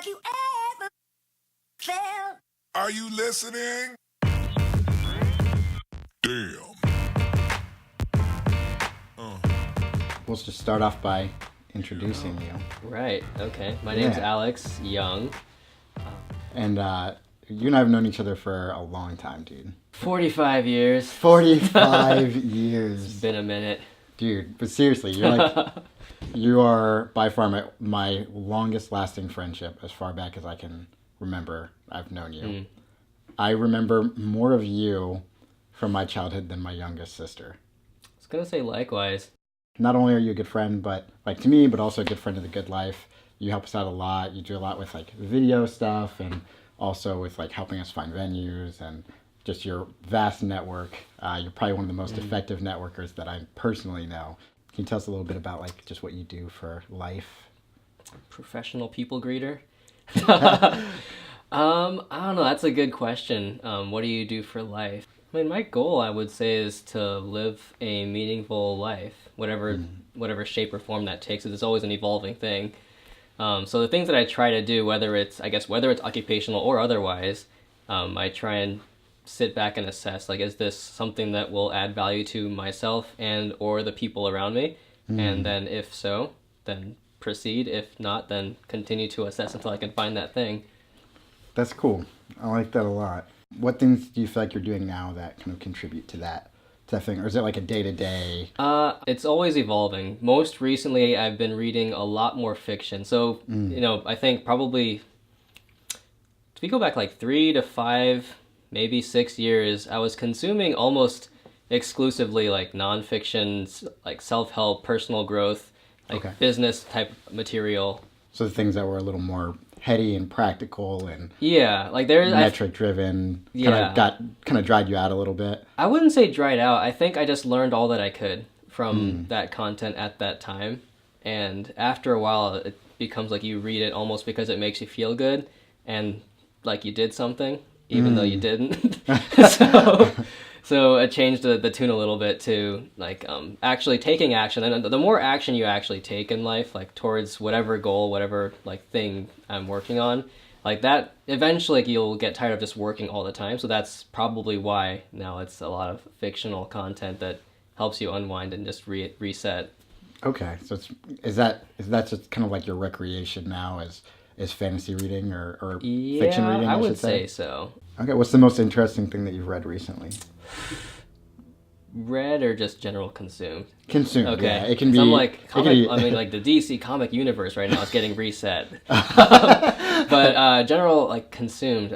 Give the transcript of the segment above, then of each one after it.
Have you ever felt? Are you listening? Damn. We'll just start off by introducing you. Right, okay. My name's Yeah. Alex Young. And you and I have known each other for a long time, dude. 45 years. 45 years. It's been a minute. Dude, but seriously, you are by far my longest lasting friendship as far back as I can remember I've known you. I remember more of you from my childhood than my youngest sister. I was gonna say likewise. Not only are you a good friend, but like to me, but also a good friend of the good life. You help us out a lot. You do a lot with like video stuff and also with like helping us find venues and just your vast network. You're probably one of the most effective networkers that I personally know. Can you tell us a little bit about like just what you do for life? Professional people greeter? I don't know, that's a good question. What do you do for life? I mean, my goal, I would say, is to live a meaningful life, whatever shape or form that takes. It's always an evolving thing. So the things that I try to do, whether it's occupational or otherwise, I try and sit back and assess, like, is this something that will add value to myself and or the people around me? And then if so, then proceed. If not, then continue to assess until I can find that thing. That's cool. I like that a lot. What things do you feel like you're doing now that kind of contribute to that thing? Or is it like a day-to-day? It's always evolving. Most recently, I've been reading a lot more fiction. So, I think probably, if we go back like 3 to 5, maybe 6 years, I was consuming almost exclusively like nonfiction, like self-help, personal growth, like business type material. So the things that were a little more heady and practical and like there's metric driven kind of dried you out a little bit. I wouldn't say dried out. I think I just learned all that I could from that content at that time, and after a while it becomes like you read it almost because it makes you feel good and like you did something even though you didn't. So it changed the tune a little bit to like actually taking action, and the more action you actually take in life, like towards whatever goal, whatever like thing I'm working on, like that eventually you'll get tired of just working all the time. So that's probably why now it's a lot of fictional content that helps you unwind and just reset. Okay, so is that just kind of like your recreation now is fantasy reading or fiction reading? I would say so. Okay, what's the most interesting thing that you've read recently? Read or just general consumed? Consumed. Okay, yeah. It can be. I'm like comic, I mean, like the DC comic universe right now is getting reset. But general like consumed.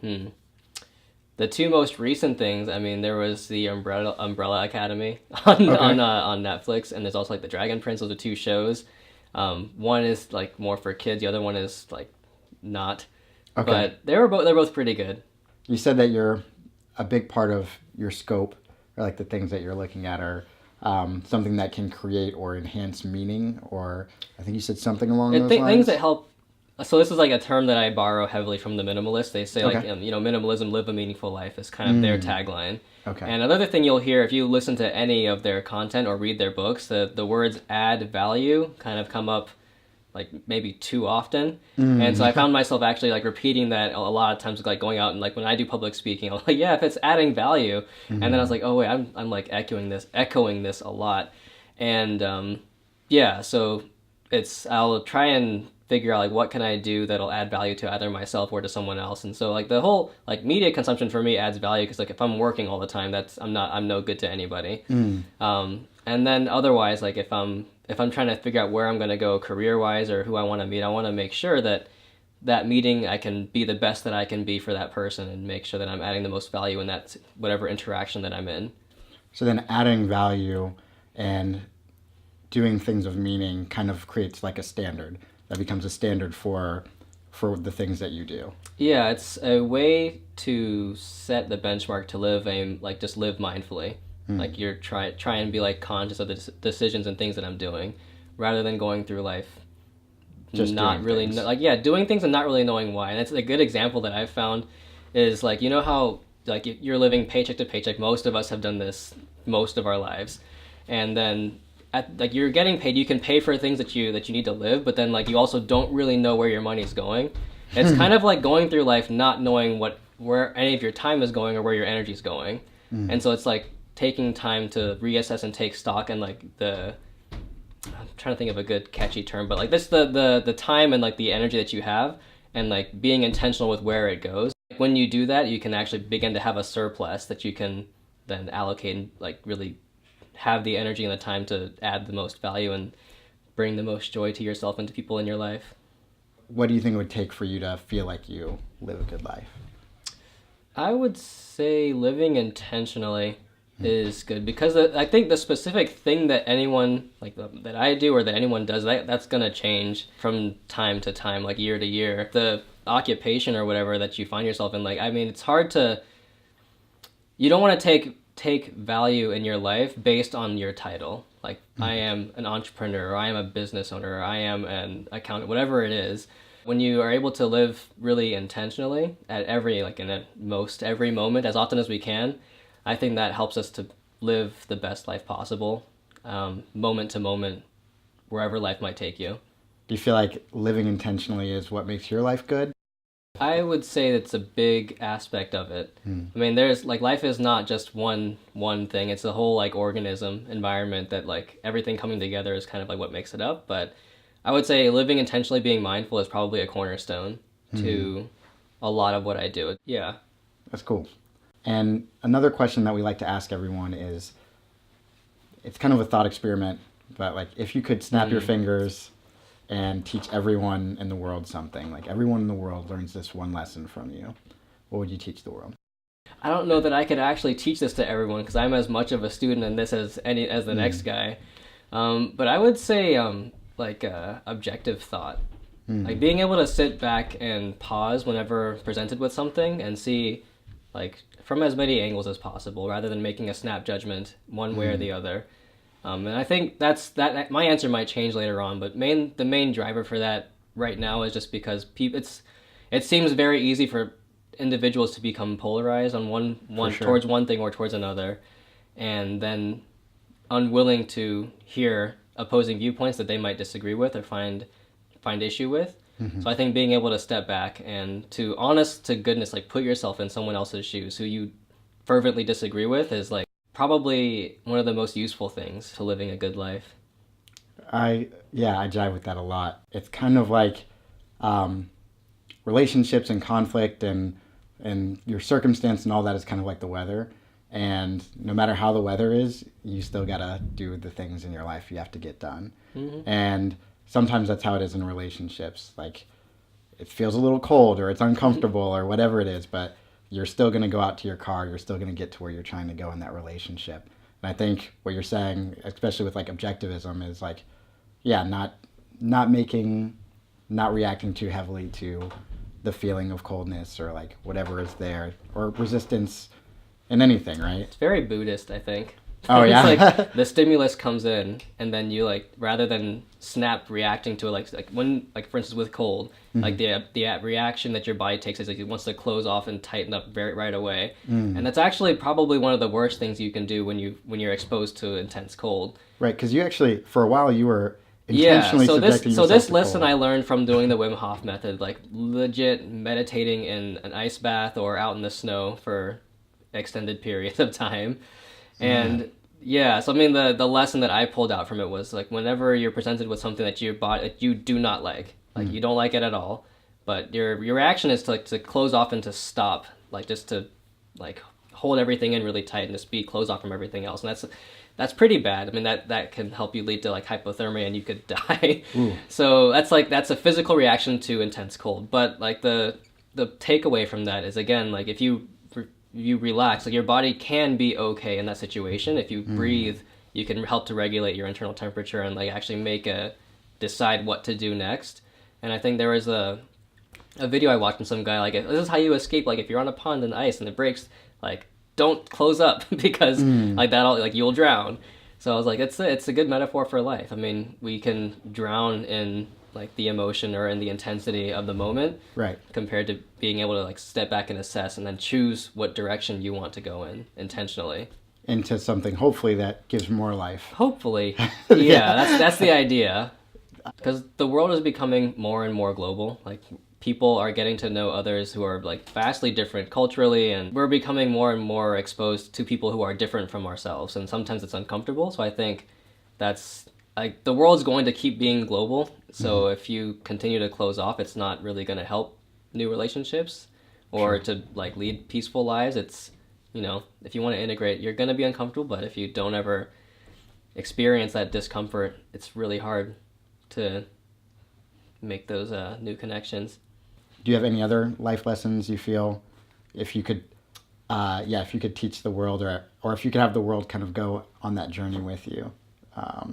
The two most recent things. I mean, there was the Umbrella Academy on Netflix, and there's also like the Dragon Prince. Those are two shows. One is like more for kids. The other one is like not. Okay. But they're both pretty good. You said that a big part of your scope, or like the things that you're looking at, are something that can create or enhance meaning, or I think you said something along those lines. Things that help. So this is like a term that I borrow heavily from the minimalists. They say like minimalism, live a meaningful life is kind of their tagline. Okay. And another thing you'll hear if you listen to any of their content or read their books, the words add value kind of come up like maybe too often. And so I found myself actually like repeating that a lot of times, like going out and like when I do public speaking, I'm like, yeah, if it's adding value. And then I was like, oh wait, I'm like echoing this a lot. And so I'll try and figure out like what can I do that'll add value to either myself or to someone else. And so like the whole like media consumption for me adds value because like if I'm working all the time, I'm no good to anybody. And then otherwise, like if I'm trying to figure out where I'm going to go career-wise or who I want to meet, I want to make sure that meeting I can be the best that I can be for that person and make sure that I'm adding the most value in that whatever interaction that I'm in. So then adding value and doing things of meaning kind of creates like a standard that becomes a standard for the things that you do. Yeah, it's a way to set the benchmark to live mindfully. Like you're try and be like conscious of the decisions and things that I'm doing, rather than going through life just not really doing things and not really knowing why. And it's a good example that I've found is like, you know how like you're living paycheck to paycheck. Most of us have done this most of our lives, and then like you're getting paid, you can pay for things that you need to live, but then like you also don't really know where your money's going. It's kind of like going through life not knowing where any of your time is going or where your energy's going. And so it's like taking time to reassess and take stock, and like I'm trying to think of a good catchy term, but like this the time and like the energy that you have, and like being intentional with where it goes. When you do that, you can actually begin to have a surplus that you can then allocate and like really have the energy and the time to add the most value and bring the most joy to yourself and to people in your life. What do you think it would take for you to feel like you live a good life? I would say living intentionally is good, because I think the specific thing that anyone like that I do or that anyone does, that's gonna change from time to time, like year to year. The occupation or whatever that you find yourself in, like, I mean, it's hard to, you don't want to take value in your life based on your title. Like, I am an entrepreneur, or I am a business owner, or I am an accountant, whatever it is. When you are able to live really intentionally at every moment, as often as we can, I think that helps us to live the best life possible, moment to moment, wherever life might take you. Do you feel like living intentionally is what makes your life good? I would say that's a big aspect of it. I mean, there's like, life is not just one thing. It's a whole like organism environment that like everything coming together is kind of like what makes it up. But I would say living intentionally, being mindful is probably a cornerstone to a lot of what I do. Yeah. That's cool. And another question that we like to ask everyone is, it's kind of a thought experiment, but like if you could snap your fingers and teach everyone in the world something, like everyone in the world learns this one lesson from you, what would you teach the world? I don't know that I could actually teach this to everyone, because I'm as much of a student in this as the next guy. But I would say objective thought. Like being able to sit back and pause whenever presented with something and see like from as many angles as possible, rather than making a snap judgment one way or the other. And I think that my answer might change later on, but the main driver for that right now is just because it seems very easy for individuals to become polarized on one towards one thing or towards another, and then unwilling to hear opposing viewpoints that they might disagree with or find issue with. So I think being able to step back and to honest to goodness, like put yourself in someone else's shoes who you fervently disagree with, is like probably one of the most useful things to living a good life. I jive with that a lot. It's kind of like relationships and conflict and your circumstance and all that is kind of like the weather. And no matter how the weather is, you still gotta do the things in your life you have to get done. And sometimes that's how it is in relationships. Like, it feels a little cold or it's uncomfortable or whatever it is, but you're still going to go out to your car. You're still going to get to where you're trying to go in that relationship. And I think what you're saying, especially with like objectivism, is like, not reacting too heavily to the feeling of coldness or like whatever is there, or resistance in anything, right? It's very Buddhist, I think. Oh, yeah? It's like the stimulus comes in, and then you like, rather than snap reacting to it, like when, like for instance with cold, like the reaction that your body takes is like it wants to close off and tighten up right away. And that's actually probably one of the worst things you can do when you're exposed to intense cold. Right, because you actually, for a while, you were intentionally subjecting yourself to this lesson cold. I learned from doing the Wim Hof method, like legit meditating in an ice bath or out in the snow for extended periods of time. And so I mean the lesson that I pulled out from it was like, whenever you're presented with something that you do not like you don't like it at all, but your reaction is to close off and to stop, like just to like hold everything in really tight and just be closed off from everything else. And that's pretty bad. I mean that can help you lead to like hypothermia and you could die. So that's a physical reaction to intense cold. But like the takeaway from that is, again, like if you relax, like your body can be okay in that situation. If you breathe, you can help to regulate your internal temperature and like actually decide what to do next. And I think there was a video I watched from some guy, like, this is how you escape, like if you're on a pond in ice and it breaks, like don't close up because like that'll, like you'll drown. So I was like, it's a good metaphor for life. I mean, we can drown in like the emotion or in the intensity of the moment, right, compared to being able to like step back and assess and then choose what direction you want to go in intentionally. into something hopefully that gives more life. Hopefully. Yeah, that's the idea. Because the world is becoming more and more global. Like, people are getting to know others who are like vastly different culturally, and we're becoming more and more exposed to people who are different from ourselves, and sometimes it's uncomfortable. So I think that's like the world's going to keep being global. So if you continue to close off, it's not really going to help new relationships or to like lead peaceful lives. It's, you know, if you want to integrate, you're going to be uncomfortable, but if you don't ever experience that discomfort, it's really hard to make those new connections. Do you have any other life lessons you feel if you could teach the world, or if you could have the world kind of go on that journey with you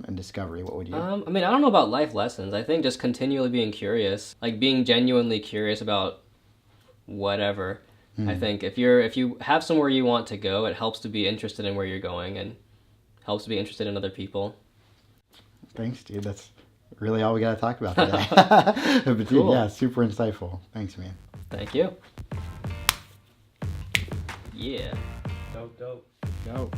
in discovery, what would you? I mean, I don't know about life lessons. I think just continually being curious, like being genuinely curious about whatever. I think if you have somewhere you want to go, it helps to be interested in where you're going and helps to be interested in other people. Thanks, dude. That's really all we got to talk about today. But dude, Cool. yeah, super insightful. Thanks, man. Thank you. Yeah. Dope.